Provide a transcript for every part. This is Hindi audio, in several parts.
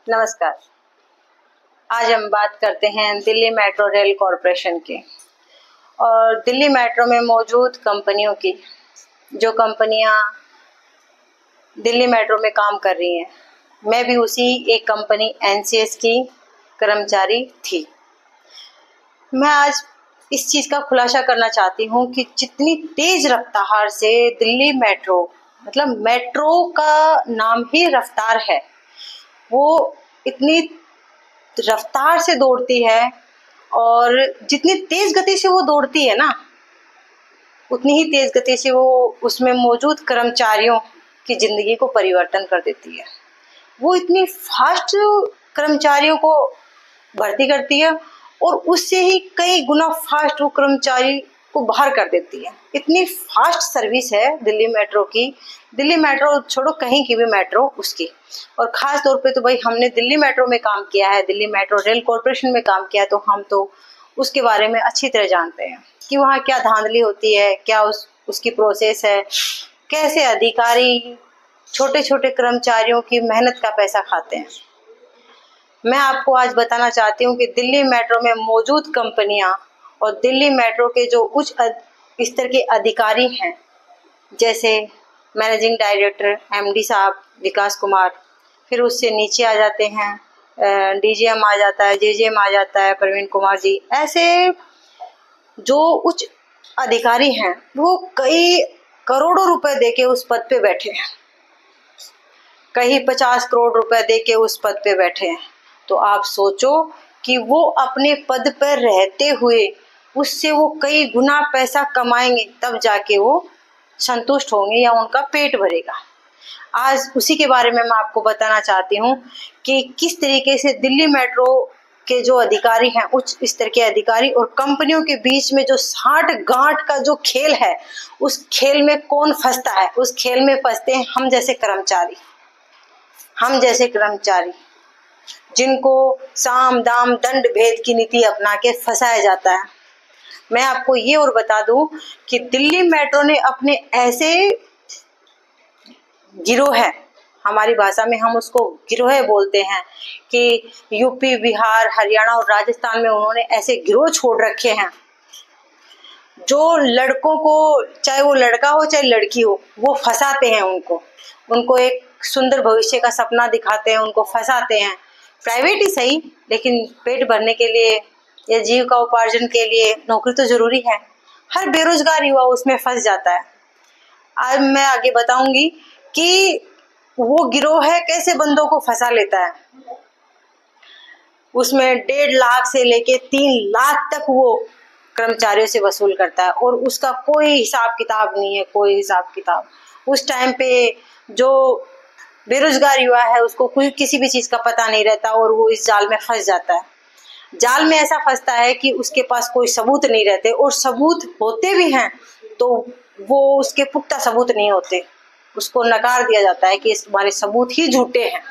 नमस्कार। आज हम बात करते हैं दिल्ली मेट्रो रेल कॉरपोरेशन की और दिल्ली मेट्रो में मौजूद कंपनियों की। जो कंपनियां दिल्ली मेट्रो में काम कर रही हैं, मैं भी उसी एक कंपनी एनसीएस की कर्मचारी थी। मैं आज इस चीज़ का खुलासा करना चाहती हूँ कि जितनी तेज रफ्तार से दिल्ली मेट्रो, मतलब मेट्रो का नाम ही रफ्तार है, वो इतनी रफ्तार से दौड़ती है और जितनी तेज गति से वो दौड़ती है ना, उतनी ही तेज गति से वो उसमें मौजूद कर्मचारियों की जिंदगी को परिवर्तन कर देती है। वो इतनी फास्ट कर्मचारियों को भर्ती करती है और उससे ही कई गुना फास्ट वो कर्मचारी को बाहर कर देती है। इतनी फास्ट सर्विस है दिल्ली मेट्रो की। दिल्ली मेट्रो छोड़ो, कहीं की भी मेट्रो उसकी। और ख़ास तौर पे तो भाई हमने दिल्ली मेट्रो में काम किया है, दिल्ली मेट्रो रेल कॉरपोरेशन में काम किया है, तो हम तो उसके बारे में अच्छी तरह जानते हैं कि वहाँ क्या धांधली होती है, क्या उसकी प्रोसेस है, कैसे अधिकारी छोटे छोटे कर्मचारियों की मेहनत का पैसा खाते हैं। मैं आपको आज बताना चाहती हूँ कि दिल्ली मेट्रो में मौजूद कंपनियां और दिल्ली मेट्रो के जो उच्च स्तर के अधिकारी हैं, जैसे मैनेजिंग डायरेक्टर एमडी साहब विकास कुमार, फिर उससे नीचे आ जाते हैं डीजीएम आ जाता है, जेजीएम आ जाता है प्रवीण कुमार जी। ऐसे जो उच्च अधिकारी हैं वो कई करोड़ों रुपए देके उस पद पे बैठे हैं, कहीं 50 करोड़ रुपए देके उस पद पे बैठे हैं। तो आप सोचो कि वो अपने पद पर रहते हुए उससे वो कई गुना पैसा कमाएंगे, तब जाके वो संतुष्ट होंगे या उनका पेट भरेगा। आज उसी के बारे में मैं आपको बताना चाहती हूँ कि किस तरीके से दिल्ली मेट्रो के जो अधिकारी हैं, उच्च स्तर के अधिकारी और कंपनियों के बीच में जो साठ गांठ का जो खेल है, उस खेल में कौन फंसता है। उस खेल में फंसते हैं हम जैसे कर्मचारी, जिनको साम दाम दंड भेद की नीति अपना के फंसाया जाता है। मैं आपको ये और बता दूं कि दिल्ली मेट्रो ने अपने ऐसे गिरोह है, हमारी भाषा में हम उसको गिरोह बोलते हैं, कि यूपी, बिहार, हरियाणा और राजस्थान में उन्होंने ऐसे गिरोह छोड़ रखे हैं जो लड़कों को, चाहे वो लड़का हो चाहे लड़की हो, वो फंसाते हैं। उनको एक सुंदर भविष्य का सपना दिखाते हैं, उनको फंसाते हैं। प्राइवेट ही सही, लेकिन पेट भरने के लिए या जीव का उपार्जन के लिए नौकरी तो जरूरी है। हर बेरोजगार युवा उसमें फंस जाता है। आज मैं आगे बताऊंगी कि वो गिरोह है कैसे बंदों को फंसा लेता है। उसमें 1.5 लाख से लेके 3 लाख तक वो कर्मचारियों से वसूल करता है और उसका कोई हिसाब किताब नहीं है, कोई हिसाब किताब। उस टाइम पे जो बेरोजगार युवा है उसको कोई किसी भी चीज का पता नहीं रहता और वो इस जाल में फंस जाता है। जाल में ऐसा फंसता है कि उसके पास कोई सबूत नहीं रहते, और सबूत होते भी हैं तो वो उसके पुख्ता सबूत नहीं होते। उसको नकार दिया जाता है कि तुम्हारे सबूत ही झूठे हैं,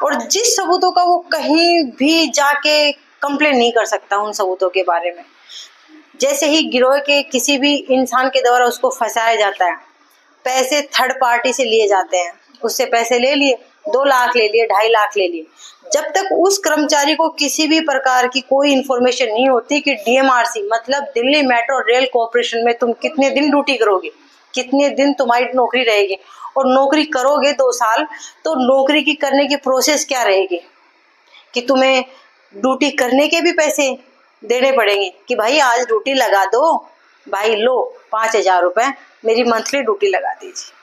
और जिस सबूतों का वो कहीं भी जाके कंप्लेन नहीं कर सकता उन सबूतों के बारे में। जैसे ही गिरोह के किसी भी इंसान के द्वारा उसको फंसाया जाता है, पैसे थर्ड पार्टी से लिए जाते हैं, उससे पैसे ले लिए, 2 लाख ले लिए, 2.5 लाख ले लिए। जब तक उस कर्मचारी को किसी भी प्रकार की कोई इन्फॉर्मेशन नहीं होती कि डीएमआरसी मतलब दिल्ली मेट्रो रेल कॉरपोरेशन में तुम कितने दिन ड्यूटी करोगे, कितने दिन तुम्हारी नौकरी रहेगी, और नौकरी करोगे 2 साल, तो नौकरी की करने की प्रोसेस क्या रहेगी, कि तुम्हें ड्यूटी करने के भी पैसे देने पड़ेंगे कि भाई आज ड्यूटी लगा दो, भाई लो 5,000 रुपए मेरी मंथली ड्यूटी लगा दीजिए।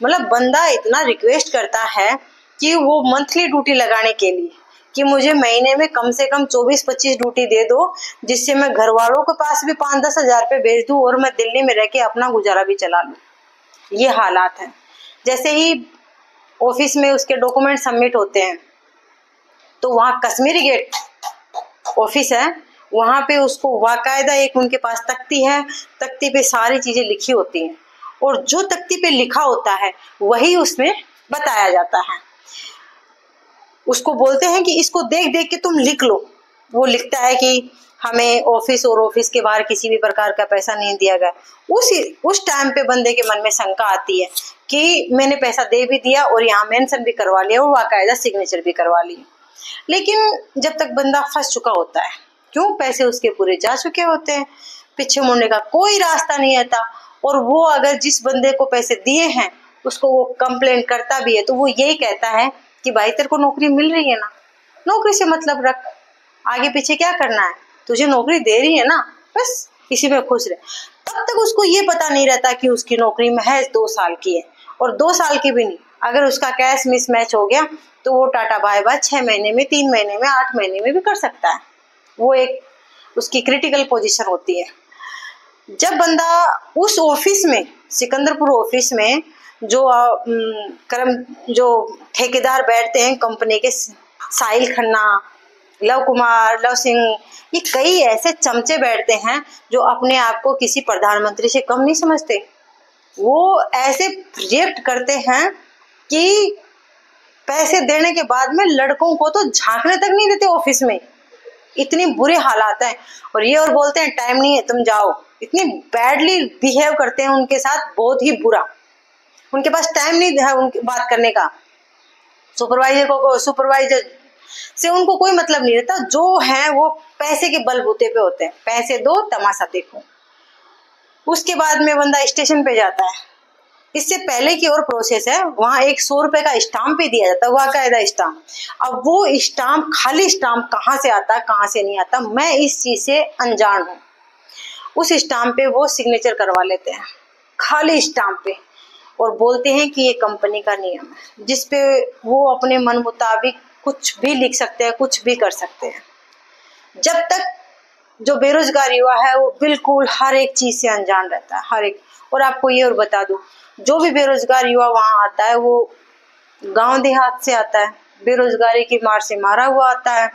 मतलब बंदा इतना रिक्वेस्ट करता है कि वो मंथली ड्यूटी लगाने के लिए, कि मुझे महीने में कम से कम 24-25 ड्यूटी दे दो, जिससे मैं घर वालों के पास भी 5-10 हजार रुपये भेज दूं और मैं दिल्ली में रह के अपना गुजारा भी चला लूं। ये हालात हैं। जैसे ही ऑफिस में उसके डॉक्यूमेंट सबमिट होते हैं, तो वहाँ कश्मीरी गेट ऑफिस है, वहाँ पे उसको बाकायदा एक उनके पास तख्ती है, तख्ती पे सारी चीजें लिखी होती हैं, और जो तख्ती पे लिखा होता है वही उसमें बताया जाता है। उसको बोलते हैं कि इसको देख देख के तुम लिख लो। वो लिखता है कि हमें ऑफिस और ऑफिस के बाहर किसी भी प्रकार का पैसा नहीं दिया गया। उस टाइम पे बंदे के मन में शंका आती है कि मैंने पैसा दे भी दिया और यहाँ मेंशन भी करवा लिया और बाकायदा सिग्नेचर भी करवा ली। लेकिन जब तक बंदा फंस चुका होता है, क्यों, पैसे उसके पूरे जा चुके होते हैं, पीछे मुड़ने का कोई रास्ता नहीं आता। और वो अगर जिस बंदे को पैसे दिए हैं उसको वो कंप्लेंट करता भी है तो वो यही कहता है कि भाई तेरे को नौकरी मिल रही है ना, नौकरी से मतलब रख, आगे पीछे क्या करना है, तुझे नौकरी दे रही है ना, बस इसी में खुश रहे। तब तक उसको ये पता नहीं रहता कि उसकी नौकरी महज 2 साल की है, और 2 साल की भी नहीं, अगर उसका कैश मिसमैच हो गया तो वो टाटा बाय बाय 6 महीने में, 3 महीने में, 8 महीने में भी कर सकता है। वो एक उसकी क्रिटिकल पोजीशन होती है। जब बंदा उस ऑफिस में, सिकंदरपुर ऑफिस में जो ठेकेदार बैठते हैं कंपनी के, साहिल खन्ना, लव कुमार, लव सिंह, ये कई ऐसे चमचे बैठते हैं जो अपने आप को किसी प्रधानमंत्री से कम नहीं समझते। वो ऐसे रिएक्ट करते हैं कि पैसे देने के बाद में लड़कों को तो झांकने तक नहीं देते ऑफिस में, इतनी बुरे हालात हैं। और ये और बोलते हैं टाइम नहीं है तुम जाओ, इतनी बैडली बिहेव करते हैं उनके साथ, बहुत ही बुरा। उनके पास टाइम नहीं है उनकी बात करने का। सुपरवाइजर से उनको कोई मतलब नहीं रहता, जो है वो पैसे के बलबूते पे होते हैं, पैसे दो तमाशा देखो। उसके बाद में बंदा स्टेशन पे जाता है, इससे पहले की और प्रोसेस है, वहां एक 100 रुपए का स्टाम्प भी दिया जाता है, बाकायदा स्टाम्प। अब वो स्टाम्प, खाली स्टाम्प कहाँ से आता है कहाँ से नहीं आता, मैं इस चीज से अनजान हूँ। उस स्टाम्प पे वो सिग्नेचर करवा लेते हैं, खाली स्टाम्प पे, और बोलते हैं कि ये कंपनी का नियम है, जिसपे वो अपने मन मुताबिक कुछ भी लिख सकते हैं, कुछ भी कर सकते हैं। जब तक जो बेरोजगार युवा है वो बिल्कुल हर एक चीज से अनजान रहता है, हर एक। और आपको ये और बता दूं, जो भी बेरोजगार युवा वहां आता है वो गांव देहात से आता है, बेरोजगारी की मार से मारा हुआ आता है,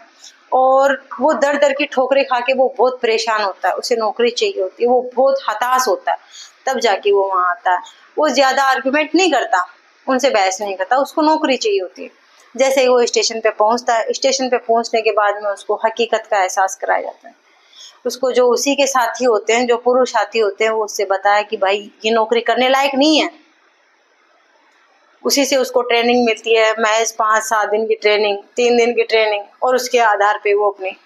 और वो दर दर की ठोकरें खा के वो बहुत परेशान होता है, उसे नौकरी चाहिए होती है, वो बहुत हताश होता है, तब जाके वो वहां आता है। वो ज्यादा आर्गुमेंट नहीं करता, उनसे बहस नहीं करता, उसको नौकरी चाहिए होती है। जैसे ही वो स्टेशन पे पहुंचता है, स्टेशन पे पहुंचने के बाद में उसको हकीकत का एहसास कराया जाता है। उसको जो उसी के साथी होते हैं, जो पुरुष साथी होते हैं, वो उससे बताया कि भाई ये नौकरी करने लायक नहीं है। उसी से उसको ट्रेनिंग मिलती है, महज 5-7 दिन की ट्रेनिंग, 3 दिन की ट्रेनिंग, और उसके आधार पे वो अपने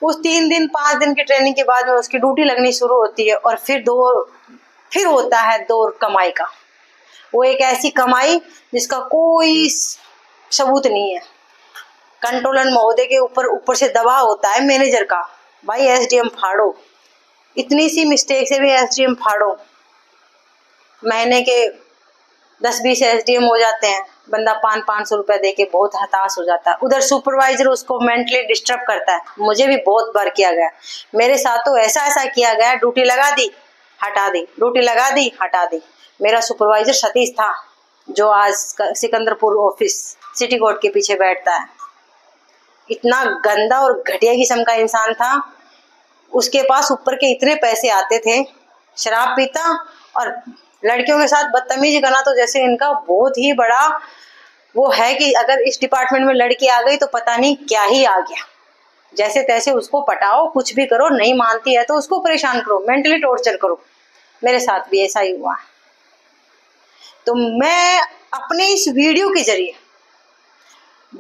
उस 3 दिन 5 दिन की ट्रेनिंग के बाद में उसकी ड्यूटी लगनी शुरू होती है। और फिर होता है दौर कमाई का। वो एक ऐसी कमाई जिसका कोई सबूत नहीं है। कंट्रोलर महोदय के ऊपर से दबाव होता है मैनेजर का, भाई एसडीएम फाड़ो, इतनी सी मिस्टेक से भी एसडीएम फाड़ो। महीने के 10-20 एसडीएम हो जाते हैं, बंदा 500-500 रुपए दे के बहुत हताश हो जाता है। उधर सुपरवाइजर उसको मेंटली डिस्टर्ब करता है, मुझे भी बहुत बार किया गया, मेरे साथ तो ऐसा किया गया, ड्यूटी लगा दी हटा दी, ड्यूटी लगा दी हटा दी। मेरा सुपरवाइजर सतीश था, जो आज सिकंदरपुर ऑफिस सिटी कोर्ट के पीछे बैठता है। इतना गंदा और घटिया किस्म का इंसान था। उसके पास ऊपर के इतने पैसे आते थे, शराब पीता और लड़कियों के साथ बदतमीजी करना, तो जैसे इनका बहुत ही बड़ा वो है कि अगर इस डिपार्टमेंट में लड़की आ गई तो पता नहीं क्या ही आ गया। जैसे तैसे उसको पटाओ, कुछ भी करो, नहीं मानती है तो उसको परेशान करो, मेंटली टॉर्चर करो। मेरे साथ भी ऐसा ही हुआ। तो मैं अपने इस वीडियो के जरिए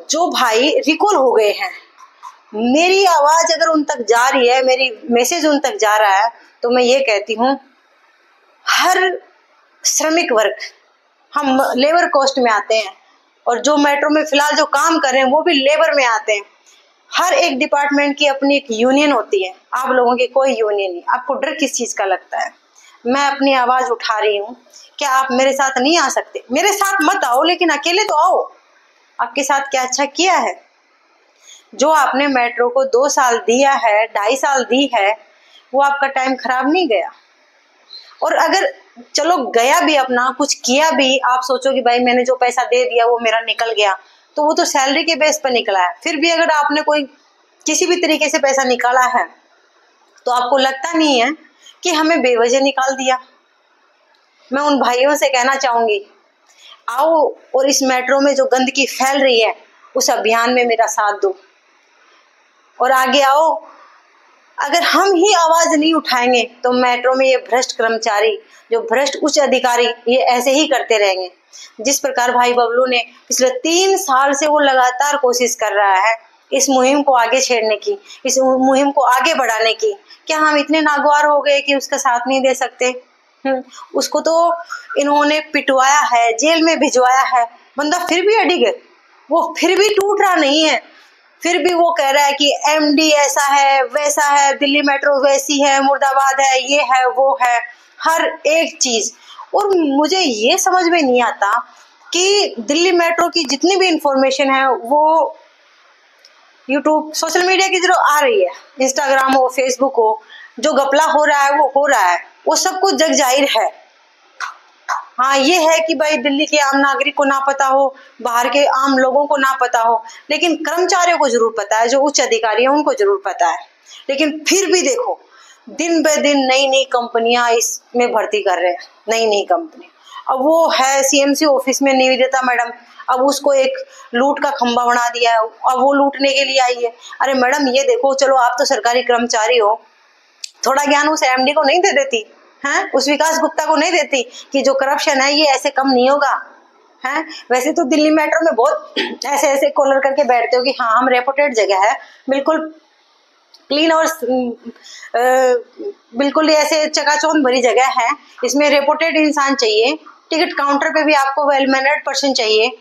जो भाई रिकॉल हो गए हैं, मेरी आवाज अगर उन तक जा रही है, मेरी मैसेज उन तक जा रहा है, तो मैं ये कहती हूँ, हर श्रमिक वर्ग, हम लेबर कोस्ट में आते हैं, और जो मेट्रो में फिलहाल जो काम कर रहे हैं वो भी लेबर में आते हैं। हर एक डिपार्टमेंट की अपनी एक यूनियन होती है, आप लोगों की कोई यूनियन नहीं। आपको डर किस चीज का लगता है? मैं अपनी आवाज उठा रही हूँ, क्या आप मेरे साथ नहीं आ सकते? मेरे साथ मत आओ, लेकिन अकेले तो आओ। आपके साथ क्या अच्छा किया है? जो आपने मेट्रो को 2 साल दिया है, 2.5 साल दी है, वो आपका टाइम खराब नहीं गया? और अगर चलो गया भी, अपना कुछ किया भी, आप सोचो कि भाई मैंने जो पैसा दे दिया वो मेरा निकल गया, तो वो तो सैलरी के बेस पर निकला है। फिर भी अगर आपने कोई किसी भी तरीके से पैसा निकाला है, तो आपको लगता नहीं है कि हमें बेवजह निकाल दिया? मैं उन भाइयों से कहना चाहूंगी, आओ और इस मेट्रो में जो गंदगी फैल रही है उस अभियान में मेरा साथ दो, और आगे आओ अगर हम ही आवाज नहीं उठाएंगे तो मेट्रो में ये भ्रष्ट कर्मचारी, जो भ्रष्ट उच्च अधिकारी, ये ऐसे ही करते रहेंगे। जिस प्रकार भाई बबलू ने पिछले 3 साल से वो लगातार कोशिश कर रहा है इस मुहिम को आगे छेड़ने की, इस मुहिम को आगे बढ़ाने की, क्या हम इतने नागवार हो गए कि उसका साथ नहीं दे सकते? उसको तो इन्होंने पिटवाया है, जेल में भिजवाया है, बंदा फिर भी अडिग है, वो फिर भी टूट रहा नहीं है। फिर भी वो कह रहा है कि एमडी ऐसा है, वैसा है, दिल्ली मेट्रो वैसी है, मुर्दाबाद है, ये है, वो है, हर एक चीज। और मुझे ये समझ में नहीं आता कि दिल्ली मेट्रो की जितनी भी इंफॉर्मेशन है वो यूट्यूब, सोशल मीडिया की जो आ रही है, इंस्टाग्राम हो, फेसबुक हो, जो घपला हो रहा है वो हो रहा है, वो सब कुछ जग जाहिर है। हाँ, ये है कि भाई दिल्ली के आम नागरिक को ना पता हो, बाहर के आम लोगों को ना पता हो, लेकिन कर्मचारियों को जरूर पता है, जो उच्च अधिकारी हैं उनको जरूर पता है। लेकिन फिर भी देखो, दिन ब दिन नई नई कंपनियां इसमें भर्ती कर रहे हैं, नई नई कंपनी। अब वो है सीएमसी ऑफिस में निवेदिता मैडम, अब उसको एक लूट का खंबा बना दिया है, अब वो लूटने के लिए आई है। अरे मैडम, ये देखो, चलो आप तो सरकारी कर्मचारी हो, थोड़ा ज्ञान उस एमडी को नहीं दे देती हैं, उस विकास गुप्ता को नहीं देती कि जो करप्शन है ये ऐसे कम नहीं होगा? हैं, वैसे तो दिल्ली मेट्रो में बहुत ऐसे ऐसे कॉलर करके बैठते हो कि हाँ हम रेपुटेड जगह है, बिल्कुल क्लीन और बिल्कुल ऐसे चकाचौंध भरी जगह है, इसमें रेपुटेड इंसान चाहिए। टिकट काउंटर पे भी आपको वेल मैनर्ड पर्सन चाहिए।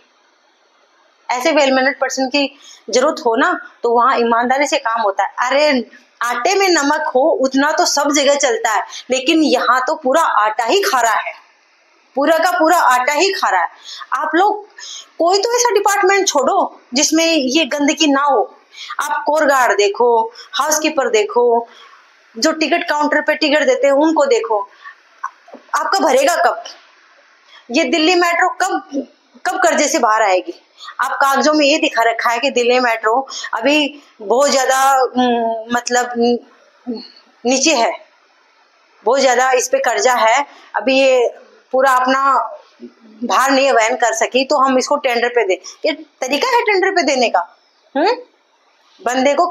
ऐसे वेल मैनर्ड पर्सन की जरूरत हो ना तो वहां ईमानदारी से काम होता है। अरे आटे में नमक हो उतना तो सब जगह चलता है, लेकिन यहाँ तो पूरा आटा ही खा रहा है, पूरा का पूरा आटा ही खा रहा है। आप लोग कोई तो ऐसा डिपार्टमेंट छोड़ो जिसमें ये गंदगी ना हो। आप कोर गार्ड देखो, हाउसकीपर देखो, जो टिकट काउंटर पे टिकट देते हैं उनको देखो। आपका भरेगा कब? ये दिल्ली मेट्रो कब कर्जे से बाहर आएगी? आप कागजों में ये दिखा रखा है कि दिल्ली मेट्रो अभी बहुत ज्यादा मतलब नीचे है, बहुत ज्यादा इस पे कर्जा है, अभी ये पूरा अपना भार नहीं वहन कर सकी, तो हम इसको टेंडर पे दे। ये तरीका है टेंडर पे देने का? बंदे को